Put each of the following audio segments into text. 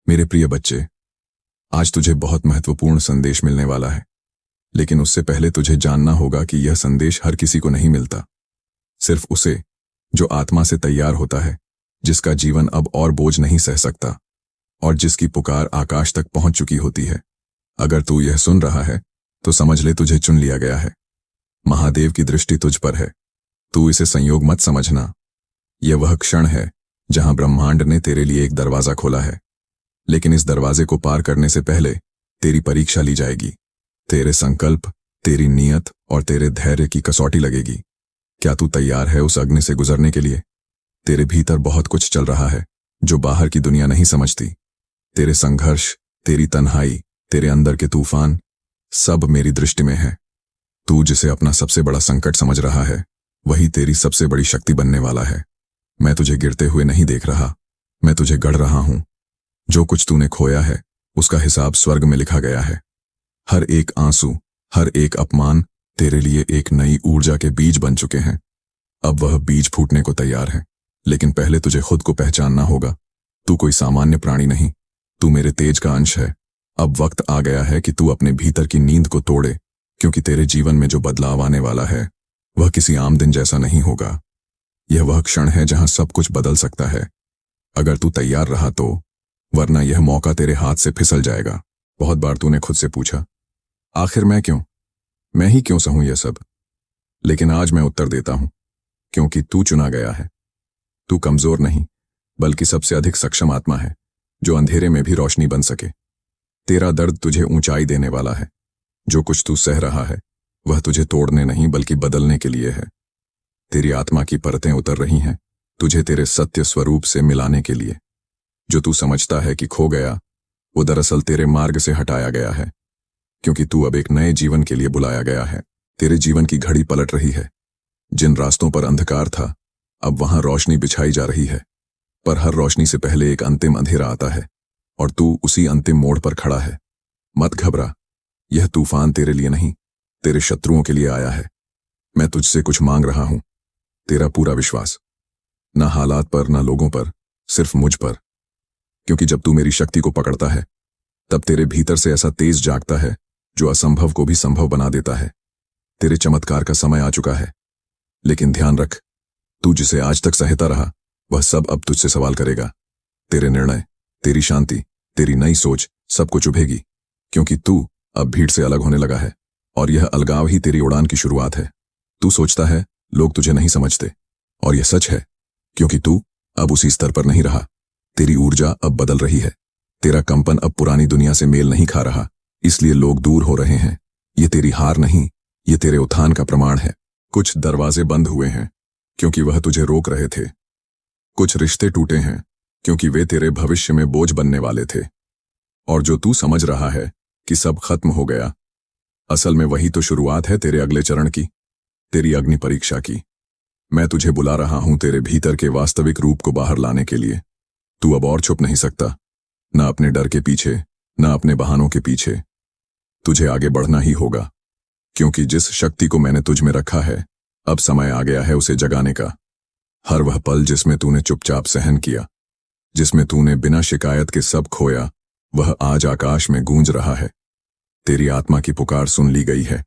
मेरे प्रिय बच्चे, आज तुझे बहुत महत्वपूर्ण संदेश मिलने वाला है, लेकिन उससे पहले तुझे जानना होगा कि यह संदेश हर किसी को नहीं मिलता। सिर्फ उसे जो आत्मा से तैयार होता है, जिसका जीवन अब और बोझ नहीं सह सकता और जिसकी पुकार आकाश तक पहुंच चुकी होती है। अगर तू यह सुन रहा है तो समझ ले तुझे चुन लिया गया है। महादेव की दृष्टि तुझ पर है। तू इसे संयोग मत समझना। यह वह क्षण है जहां ब्रह्मांड ने तेरे लिए एक दरवाजा खोला है, लेकिन इस दरवाजे को पार करने से पहले तेरी परीक्षा ली जाएगी। तेरे संकल्प, तेरी नीयत और तेरे धैर्य की कसौटी लगेगी। क्या तू तैयार है उस अग्नि से गुजरने के लिए? तेरे भीतर बहुत कुछ चल रहा है जो बाहर की दुनिया नहीं समझती। तेरे संघर्ष, तेरी तन्हाई, तेरे अंदर के तूफान, सब मेरी दृष्टि में है। तू जिसे अपना सबसे बड़ा संकट समझ रहा है, वही तेरी सबसे बड़ी शक्ति बनने वाला है। मैं तुझे गिरते हुए नहीं देख रहा, मैं तुझे गढ़ रहा हूं। जो कुछ तूने खोया है उसका हिसाब स्वर्ग में लिखा गया है। हर एक आंसू, हर एक अपमान तेरे लिए एक नई ऊर्जा के बीज बन चुके हैं। अब वह बीज फूटने को तैयार है, लेकिन पहले तुझे खुद को पहचानना होगा। तू कोई सामान्य प्राणी नहीं, तू मेरे तेज का अंश है। अब वक्त आ गया है कि तू अपने भीतर की नींद को तोड़े, क्योंकि तेरे जीवन में जो बदलाव आने वाला है वह किसी आम दिन जैसा नहीं होगा। यह वह क्षण है जहां सब कुछ बदल सकता है, अगर तू तैयार रहा तो, वरना यह मौका तेरे हाथ से फिसल जाएगा। बहुत बार तूने खुद से पूछा, आखिर मैं क्यों, मैं ही क्यों सहूं यह सब? लेकिन आज मैं उत्तर देता हूं, क्योंकि तू चुना गया है। तू कमजोर नहीं, बल्कि सबसे अधिक सक्षम आत्मा है जो अंधेरे में भी रोशनी बन सके। तेरा दर्द तुझे ऊंचाई देने वाला है। जो कुछ तू सह रहा है वह तुझे तोड़ने नहीं बल्कि बदलने के लिए है। तेरी आत्मा की परतें उतर रही हैं, तुझे तेरे सत्य स्वरूप से मिलाने के लिए। जो तू समझता है कि खो गया, वो दरअसल तेरे मार्ग से हटाया गया है, क्योंकि तू अब एक नए जीवन के लिए बुलाया गया है। तेरे जीवन की घड़ी पलट रही है। जिन रास्तों पर अंधकार था, अब वहां रोशनी बिछाई जा रही है। पर हर रोशनी से पहले एक अंतिम अंधेरा आता है, और तू उसी अंतिम मोड़ पर खड़ा है। मत घबरा, यह तूफान तेरे लिए नहीं, तेरे शत्रुओं के लिए आया है। मैं तुझसे कुछ मांग रहा हूं, तेरा पूरा विश्वास। ना हालात पर, ना लोगों पर, सिर्फ मुझ पर। क्योंकि जब तू मेरी शक्ति को पकड़ता है, तब तेरे भीतर से ऐसा तेज जागता है जो असंभव को भी संभव बना देता है। तेरे चमत्कार का समय आ चुका है। लेकिन ध्यान रख, तू जिसे आज तक सहता रहा, वह सब अब तुझसे सवाल करेगा। तेरे निर्णय, तेरी शांति, तेरी नई सोच सब कुछ चुभेगी, क्योंकि तू अब भीड़ से अलग होने लगा है, और यह अलगाव ही तेरी उड़ान की शुरुआत है। तू सोचता है लोग तुझे नहीं समझते, और यह सच है, क्योंकि तू अब उसी स्तर पर नहीं रहा। तेरी ऊर्जा अब बदल रही है। तेरा कंपन अब पुरानी दुनिया से मेल नहीं खा रहा, इसलिए लोग दूर हो रहे हैं। ये तेरी हार नहीं, ये तेरे उत्थान का प्रमाण है। कुछ दरवाजे बंद हुए हैं क्योंकि वह तुझे रोक रहे थे। कुछ रिश्ते टूटे हैं क्योंकि वे तेरे भविष्य में बोझ बनने वाले थे। और जो तू समझ रहा है कि सब खत्म हो गया, असल में वही तो शुरुआत है तेरे अगले चरण की, तेरी अग्नि परीक्षा की। मैं तुझे बुला रहा हूं तेरे भीतर के वास्तविक रूप को बाहर लाने के लिए। तू अब और छुप नहीं सकता, ना अपने डर के पीछे, ना अपने बहानों के पीछे। तुझे आगे बढ़ना ही होगा, क्योंकि जिस शक्ति को मैंने तुझ में रखा है, अब समय आ गया है उसे जगाने का। हर वह पल जिसमें तूने चुपचाप सहन किया, जिसमें तूने बिना शिकायत के सब खोया, वह आज आकाश में गूंज रहा है। तेरी आत्मा की पुकार सुन ली गई है।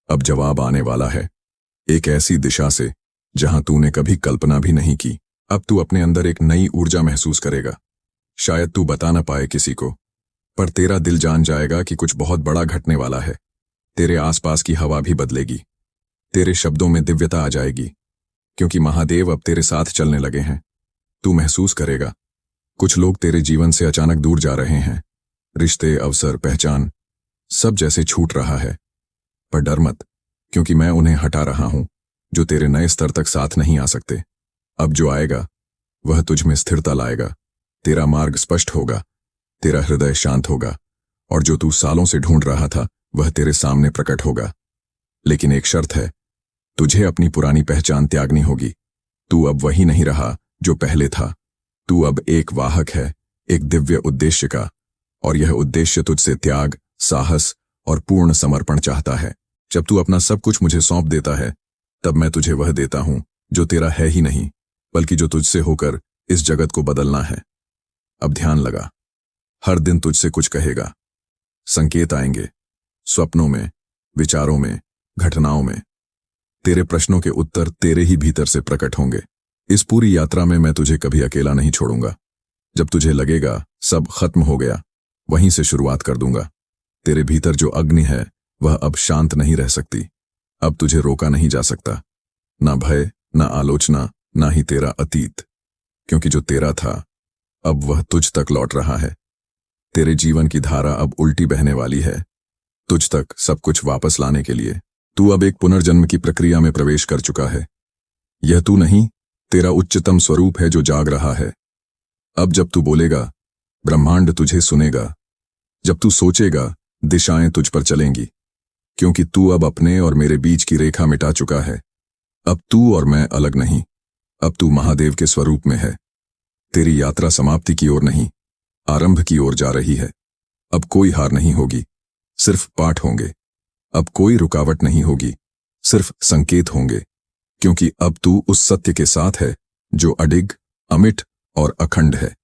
अब जवाब आने वाला है, एक ऐसी दिशा से जहां तूने कभी कल्पना भी नहीं की। अब तू अपने अंदर एक नई ऊर्जा महसूस करेगा। शायद तू बता ना पाए किसी को, पर तेरा दिल जान जाएगा कि कुछ बहुत बड़ा घटने वाला है। तेरे आसपास की हवा भी बदलेगी, तेरे शब्दों में दिव्यता आ जाएगी, क्योंकि महादेव अब तेरे साथ चलने लगे हैं। तू महसूस करेगा, कुछ लोग तेरे जीवन से अचानक दूर जा रहे हैं। रिश्ते, अवसर, पहचान, सब जैसे छूट रहा है। पर डर मत, क्योंकि मैं उन्हें हटा रहा हूं जो तेरे नए स्तर तक साथ नहीं आ सकते। अब जो आएगा वह तुझ में स्थिरता लाएगा। तेरा मार्ग स्पष्ट होगा, तेरा हृदय शांत होगा, और जो तू सालों से ढूंढ रहा था वह तेरे सामने प्रकट होगा। लेकिन एक शर्त है, तुझे अपनी पुरानी पहचान त्यागनी होगी। तू अब वही नहीं रहा जो पहले था। तू अब एक वाहक है, एक दिव्य उद्देश्य का, और यह उद्देश्य तुझसे त्याग, साहस और पूर्ण समर्पण चाहता है। जब तू अपना सब कुछ मुझे सौंप देता है, तब मैं तुझे वह देता हूं जो तेरा है ही नहीं, बल्कि जो तुझसे होकर इस जगत को बदलना है। अब ध्यान लगा, हर दिन तुझसे कुछ कहेगा। संकेत आएंगे, स्वप्नों में, विचारों में, घटनाओं में। तेरे प्रश्नों के उत्तर तेरे ही भीतर से प्रकट होंगे। इस पूरी यात्रा में मैं तुझे कभी अकेला नहीं छोड़ूंगा। जब तुझे लगेगा सब खत्म हो गया, वहीं से शुरुआत कर दूंगा। तेरे भीतर जो अग्नि है वह अब शांत नहीं रह सकती। अब तुझे रोका नहीं जा सकता, ना भय, ना आलोचना, ना ही तेरा अतीत। क्योंकि जो तेरा था अब वह तुझ तक लौट रहा है। तेरे जीवन की धारा अब उल्टी बहने वाली है, तुझ तक सब कुछ वापस लाने के लिए। तू अब एक पुनर्जन्म की प्रक्रिया में प्रवेश कर चुका है। यह तू नहीं, तेरा उच्चतम स्वरूप है जो जाग रहा है। अब जब तू बोलेगा, ब्रह्मांड तुझे सुनेगा। जब तू सोचेगा, दिशाएं तुझ पर चलेंगी। क्योंकि तू अब अपने और मेरे बीच की रेखा मिटा चुका है। अब तू और मैं अलग नहीं, अब तू महादेव के स्वरूप में है। तेरी यात्रा समाप्ति की ओर नहीं, आरंभ की ओर जा रही है। अब कोई हार नहीं होगी, सिर्फ पाठ होंगे। अब कोई रुकावट नहीं होगी, सिर्फ संकेत होंगे। क्योंकि अब तू उस सत्य के साथ है जो अडिग, अमिट और अखंड है।